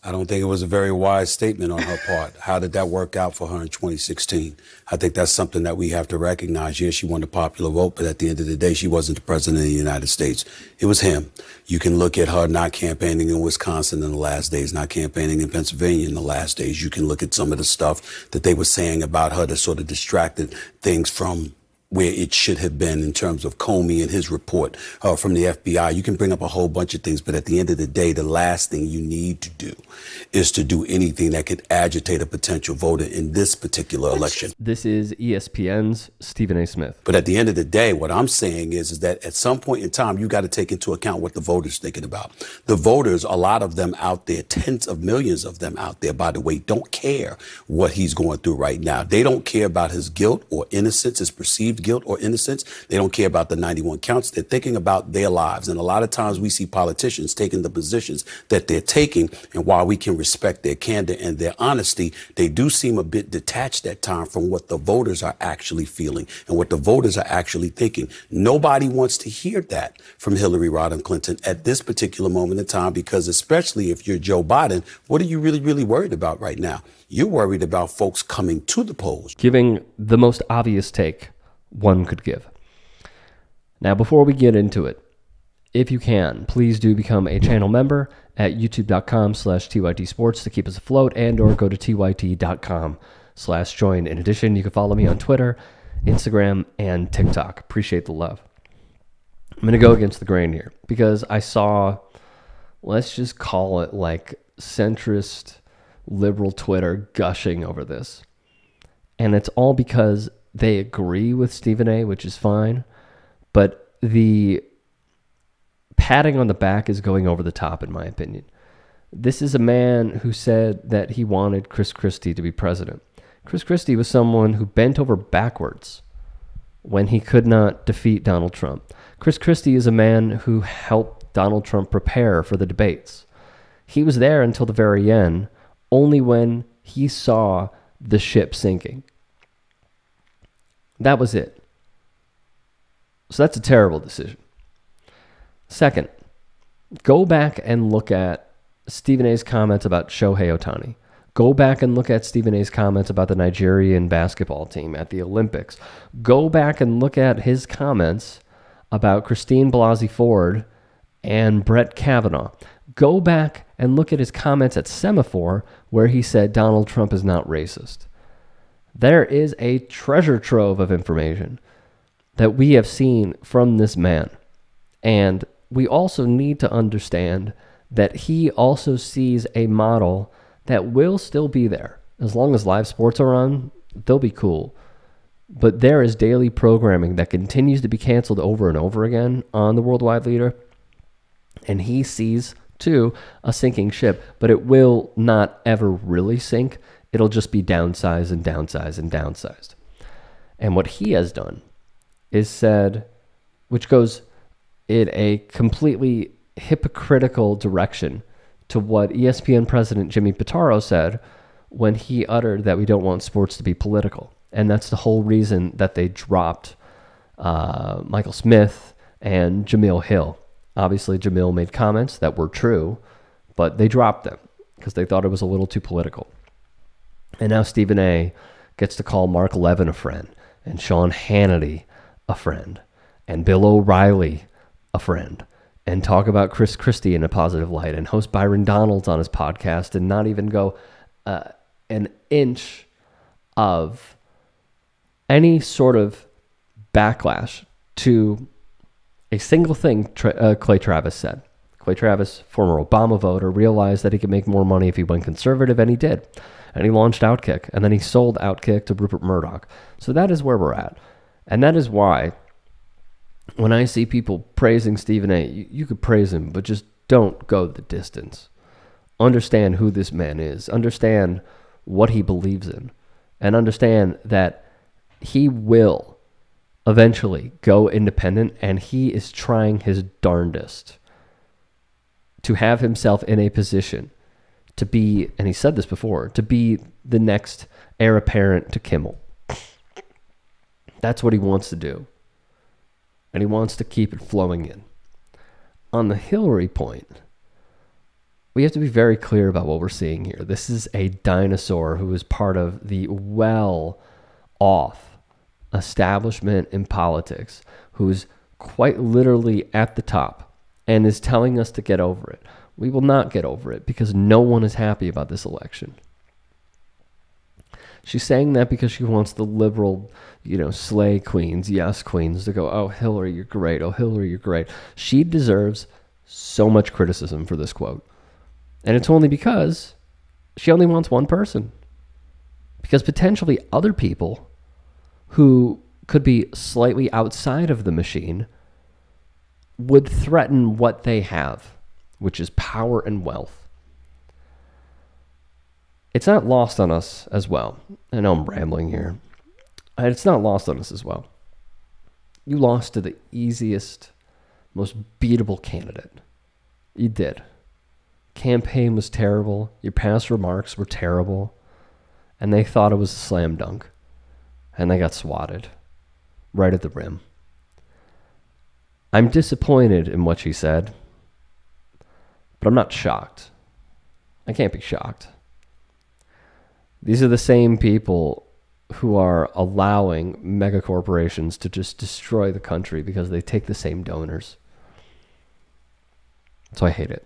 I don't think it was a very wise statement on her part. How did that work out for her in 2016? I think that's something that we have to recognize. Yes, she won the popular vote, but at the end of the day, she wasn't the president of the United States. It was him. You can look at her not campaigning in Wisconsin in the last days, not campaigning in Pennsylvania in the last days. You can look at some of the stuff that they were saying about her that sort of distracted things from where it should have been in terms of Comey and his report from the FBI. You can bring up a whole bunch of things, but at the end of the day, the last thing you need to do is to do anything that could agitate a potential voter in this particular election. This is ESPN's Stephen A. Smith. But at the end of the day, what I'm saying is that at some point in time, you got to take into account what the voters thinking about. The voters, a lot of them out there, tens of millions of them out there, by the way, don't care what he's going through right now. They don't care about his guilt or innocence, his perceived guilt or innocence. They don't care about the 91 counts. They're thinking about their lives. And a lot of times we see politicians taking the positions that they're taking. And while we can respect their candor and their honesty, they do seem a bit detached at times from what the voters are actually feeling and what the voters are actually thinking. Nobody wants to hear that from Hillary Rodham Clinton at this particular moment in time, because especially if you're Joe Biden, what are you really worried about right now? You're worried about folks coming to the polls. Giving the most obvious take one could give. Now, before we get into it, if you can, please do become a channel member at youtube.com/TYT Sports to keep us afloat, and or go to tyt.com/join. In addition, you can follow me on Twitter, Instagram, and TikTok. Appreciate the love. I'm going to go against the grain here because I saw, let's just call it like centrist liberal Twitter gushing over this. And it's all because they agree with Stephen A., which is fine, but the patting on the back is going over the top, in my opinion. This is a man who said that he wanted Chris Christie to be president. Chris Christie was someone who bent over backwards when he could not defeat Donald Trump. Chris Christie is a man who helped Donald Trump prepare for the debates. He was there until the very end, only when he saw the ship sinking. That was it. So that's a terrible decision. Second, go back and look at Stephen A.'s comments about Shohei Ohtani. Go back and look at Stephen A.'s comments about the Nigerian basketball team at the Olympics. Go back and look at his comments about Christine Blasey Ford and Brett Kavanaugh. Go back and look at his comments at Semaphore, where he said Donald Trump is not racist. There is a treasure trove of information that we have seen from this man. And we also need to understand that he also sees a model that will still be there. As long as live sports are on, they'll be cool. But there is daily programming that continues to be canceled over and over again on the Worldwide Leader. And he sees, too, a sinking ship. But it will not ever really sink. It'll just be downsized and downsized and downsized. And what he has done is said, which goes in a completely hypocritical direction to what ESPN president Jimmy Pitaro said when he uttered that we don't want sports to be political. And that's the whole reason that they dropped Michael Smith and Jamil Hill. Obviously, Jamil made comments that were true, but they dropped them because they thought it was a little too political. And now Stephen A. gets to call Mark Levin a friend, and Sean Hannity a friend, and Bill O'Reilly a friend, and talk about Chris Christie in a positive light, and host Byron Donalds on his podcast, and not even go an inch of any sort of backlash to a single thing Clay Travis said. Clay Travis, former Obama voter, realized that he could make more money if he went conservative, and he did. And he launched Outkick, and then he sold Outkick to Rupert Murdoch. So that is where we're at. And that is why when I see people praising Stephen A., you could praise him, but just don't go the distance. Understand who this man is. Understand what he believes in. And understand that he will eventually go independent, and he is trying his darndest to have himself in a position to be, and he said this before, to be the next heir apparent to Kimmel. That's what he wants to do. And he wants to keep it flowing in. On the Hillary point, we have to be very clear about what we're seeing here. This is a dinosaur who is part of the well-off establishment in politics, who's quite literally at the top and is telling us to get over it. We will not get over it because no one is happy about this election. She's saying that because she wants the liberal, slay queens, yes queens, to go, oh, Hillary, you're great. Oh, Hillary, you're great. She deserves so much criticism for this quote. And it's only because she only wants one person. Because potentially other people who could be slightly outside of the machine would threaten what they have, which is power and wealth. It's not lost on us as well. I know I'm rambling here. It's not lost on us as well. You lost to the easiest, most beatable candidate. You did. Campaign was terrible. Your past remarks were terrible. And they thought it was a slam dunk. And they got swatted right at the rim. I'm disappointed in what she said, but I'm not shocked. I can't be shocked. These are the same people who are allowing mega corporations to just destroy the country because they take the same donors. So I hate it.